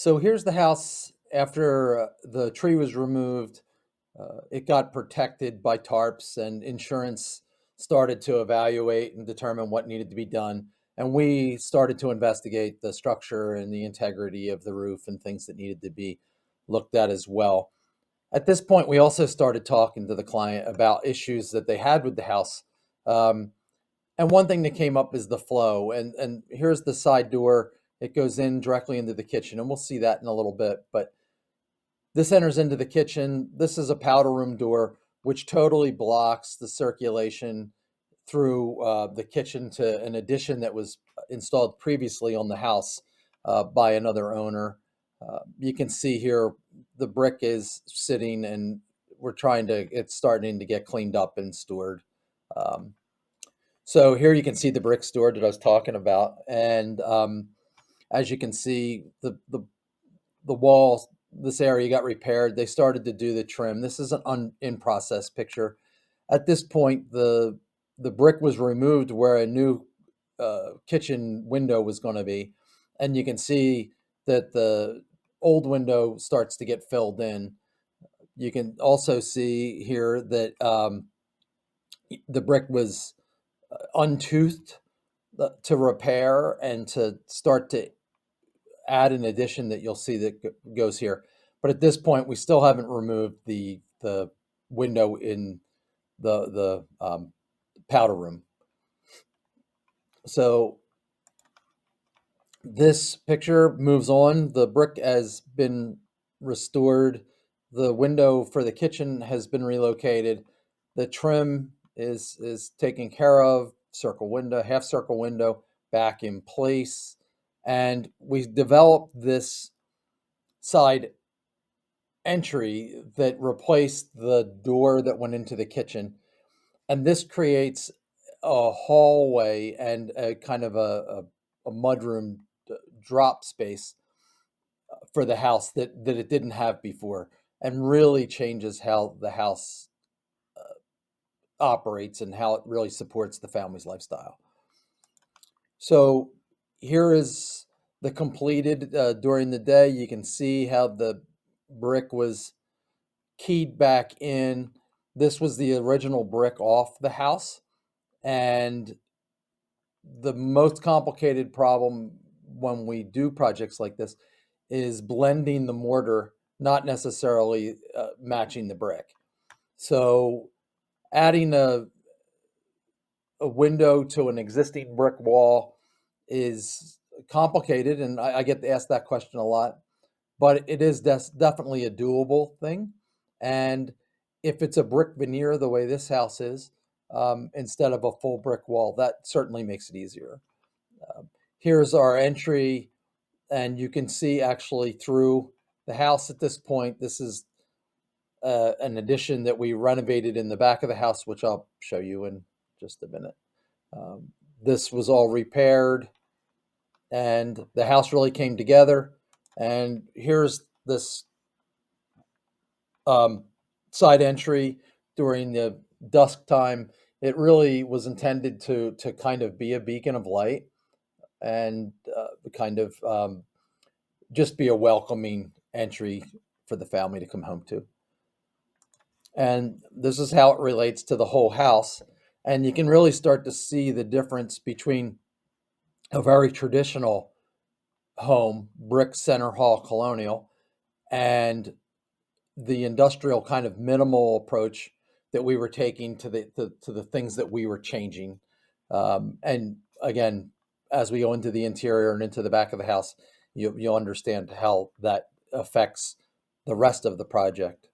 So here's the house after the tree was removed. It got protected by tarps, and insurance started to evaluate and determine what needed to be done. And we started to investigate the structure and the integrity of the roof and things that needed to be looked at as well. At this point, we also started talking to the client about issues that they had with the house. Um, and one thing that came up is the flow. And here's the side door. It goes in directly into the kitchen, and we'll see that in a little bit. But this enters into the kitchen. This is a powder room door, which totally blocks the circulation through the kitchen to an addition that was installed previously on the house by another owner. You can see here the brick is sitting, and it's starting to get cleaned up and stored. Um, so here you can see the brick stored that I was talking about, and as you can see, the wall, this area got repaired. They started to do the trim. This is an in process picture. At this point, the brick was removed where a new kitchen window was going to be, and you can see that the old window starts to get filled in. You can also see here that the brick was untoothed to repair and to start to add an addition that you'll see that goes here. But at this point, we still haven't removed the window in the powder room. So this picture moves on. The brick has been restored. The window for the kitchen has been relocated. The trim is taken care of. Circle window, half circle window back in place. And we developed this side entry that replaced the door that went into the kitchen. And this creates a hallway and a kind of a mudroom drop space for the house that it didn't have before, and really changes how the house operates and how it really supports the family's lifestyle. So here is the completed during the day. You can see how the brick was keyed back in. This was the original brick off the house. And the most complicated problem when we do projects like this is blending the mortar, not necessarily matching the brick. So adding a window to an existing brick wall is complicated, and I get asked that question a lot, but it is definitely a doable thing. And if it's a brick veneer the way this house is, instead of a full brick wall, that certainly makes it easier. Here's our entry, and you can see actually through the house at this point. This is an addition that we renovated in the back of the house, which I'll show you in just a minute. Um, this was all repaired, and the house really came together. And here's this um, side entry during the dusk time. It really was intended to kind of be a beacon of light and kind of just be a welcoming entry for the family to come home to. And this is how it relates to the whole house. And you can really start to see the difference between a very traditional home, brick center hall colonial, and the industrial kind of minimal approach that we were taking to the things that we were changing. And again, as we go into the interior and into the back of the house, you'll understand how that affects the rest of the project.